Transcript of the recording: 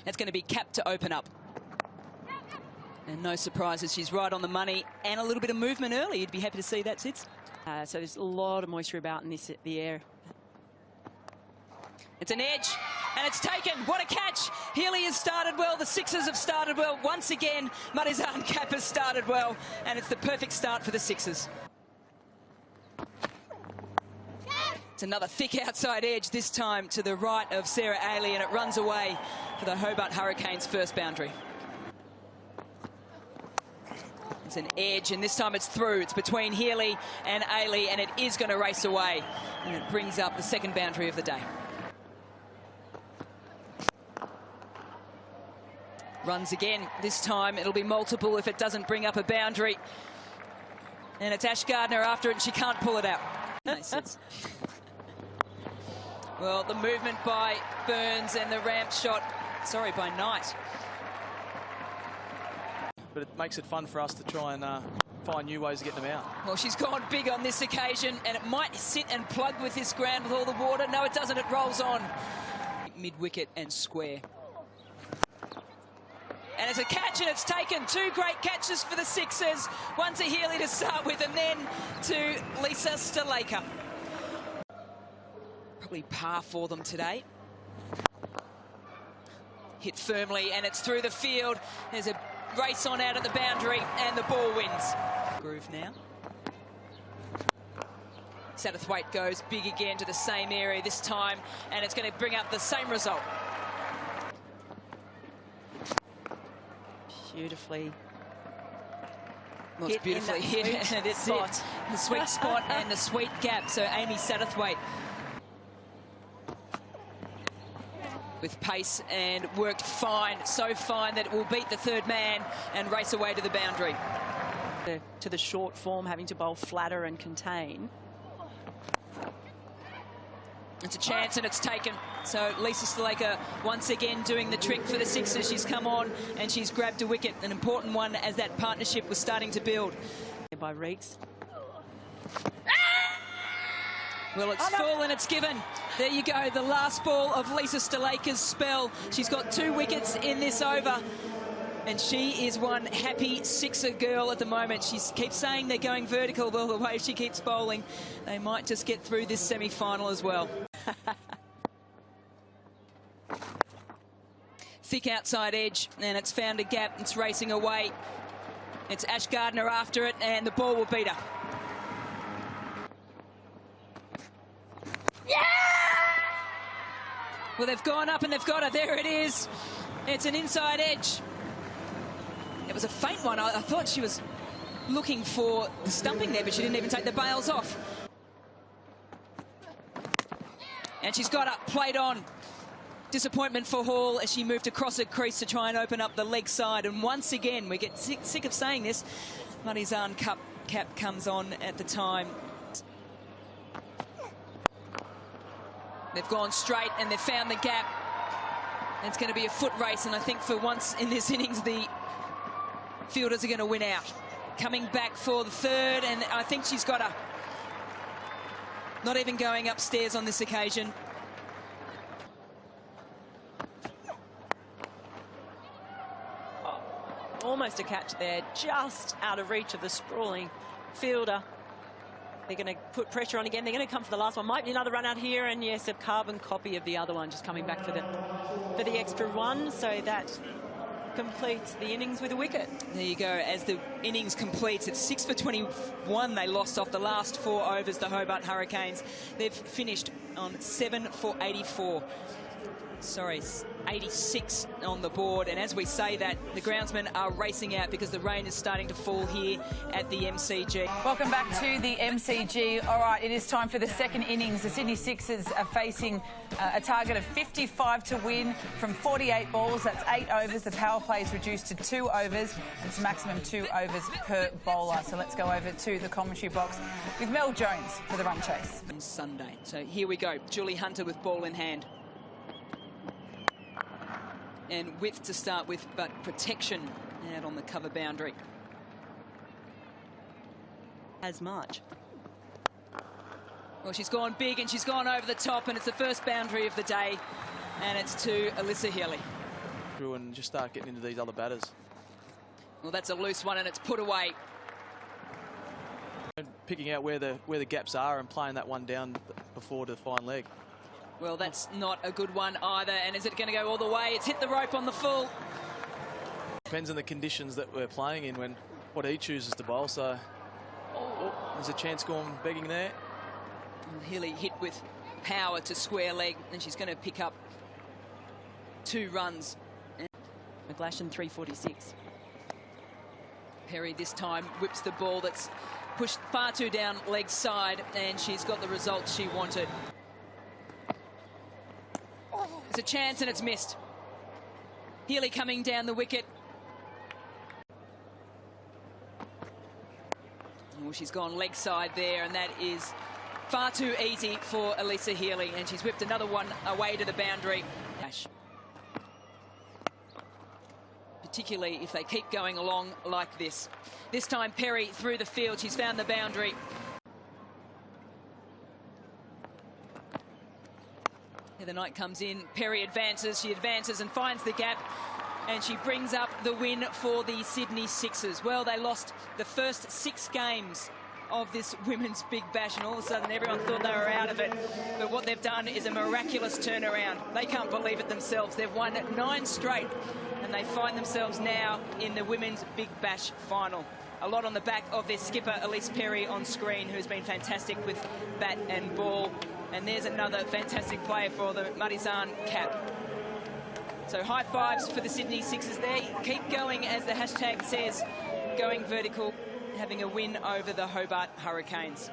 It's going to be capped to open up. And no surprises, she's right on the money, and a little bit of movement early. You'd be happy to see that, Sits. So there's a lot of moisture about in the air. It's an edge, and it's taken. What a catch. Healy has started well. The Sixers have started well. Once again, Marizan Cap has started well, and it's the perfect start for the Sixers. It's another thick outside edge, this time to the right of Sarah Ailey, and it runs away for the Hobart Hurricanes' first boundary. It's an edge, and this time it's through. It's between Healy and Ailey, and it is going to race away. And it brings up the second boundary of the day. Runs again. This time it'll be multiple if it doesn't bring up a boundary. And it's Ash Gardner after it, and she can't pull it out. Well, the movement by Burns and the ramp shot, sorry, by Knight. But it makes it fun for us to try and find new ways to get them out. Well, she's gone big on this occasion, and it might sit and plug with this ground with all the water. No, it doesn't. It rolls on. Mid-wicket and square. And it's a catch, and it's taken. Two great catches for the Sixers. One to Healy to start with, and then to Lisa Stalaker. Probably par for them today. Hit firmly, and it's through the field. There's a race on out at the boundary, and the ball wins. Groove now. Satterthwaite goes big again to the same area this time, and it's going to bring up the same result. Beautifully. Well, it's beautifully hit, and it's it. The sweet spot and the sweet gap. So Amy Satterthwaite with pace and worked fine, so fine that it will beat the third man and race away to the boundary. To the short form, having to bowl flatter and contain. It's a chance, and it's taken. So Lisa Stalaker once again doing the trick for the Sixers. She's come on and she's grabbed a wicket, an important one as that partnership was starting to build. By Reeks. Well, it's full and it's given. There you go, the last ball of Lisa Stalaker's spell. She's got 2 wickets in this over, and she is one happy Sixer girl at the moment. She keeps saying they're going vertical. Well, the way she keeps bowling, they might just get through this semi-final as well. Thick outside edge, and it's found a gap. It's racing away. It's Ash Gardner after it, and the ball will beat her. Yeah! Well, they've gone up and they've got her. There it is. It's an inside edge. It was a faint one. I thought she was looking for the stumping there, but she didn't even take the bails off. And she's got up, played on. Disappointment for Hall as she moved across her crease to try and open up the leg side. And once again, we get sick of saying this, Marizan Cap comes on at the time. They've gone straight and they've found the gap. And it's going to be a foot race, and I think for once in this innings, the fielders are going to win out. Coming back for the third, and I think she's got her. Not even going upstairs on this occasion. Almost a catch there, just out of reach of the sprawling fielder. They're going to put pressure on again. They're going to come for the last one. Might be another run out here, and yes, a carbon copy of the other one, just coming back for the extra one. So that completes the innings with a wicket. There you go. As the innings completes, it's 6 for 21. They lost off the last 4 overs, the Hobart Hurricanes. They've finished on 7 for 84. Sorry, 86 on the board. And as we say that, the groundsmen are racing out because the rain is starting to fall here at the MCG. Welcome back to the MCG. All right, it is time for the second innings. The Sydney Sixers are facing a target of 55 to win from 48 balls. That's 8 overs. The power play is reduced to 2 overs. It's maximum 2 overs per bowler. So let's go over to the commentary box with Mel Jones for the run chase. On Sunday. So here we go. Julie Hunter with ball in hand. And width to start with, but protection out on the cover boundary. As much. Well, she's gone big and she's gone over the top, and it's the first boundary of the day, and it's to Alyssa Healy. through and just start getting into these other batters. Well, that's a loose one, and it's put away. And picking out where the gaps are and playing that one down before to the fine leg. Well, that's not a good one either. And is it going to go all the way? It's hit the rope on the full. Depends on the conditions that we're playing in when what he chooses to bowl. So there's a chance gone begging there. And Healy hit with power to square leg, and she's going to pick up 2 runs. McGlashan 346. Perry this time whips the ball that's pushed far too down leg side, and she's got the result she wanted. It's a chance and it's missed. Healy coming down the wicket. Well, she's gone leg side there, and that is far too easy for Elisa Healy, and she's whipped another one away to the boundary. Particularly if they keep going along like this. This time Perry through the field. She's found the boundary. Here the night comes in. Perry advances. She advances and finds the gap, and she brings up the win for the Sydney Sixers. Well, they lost the first 6 games of this Women's Big Bash, and all of a sudden everyone thought they were out of it. But what they've done is a miraculous turnaround. They can't believe it themselves. They've won 9 straight, and they find themselves now in the Women's Big Bash final. A lot on the back of their skipper, Elise Perry, on screen, who's been fantastic with bat and ball. And there's another fantastic player for the Marizan cap. So high fives for the Sydney Sixers there. Keep going, as the hashtag says, going vertical, having a win over the Hobart Hurricanes.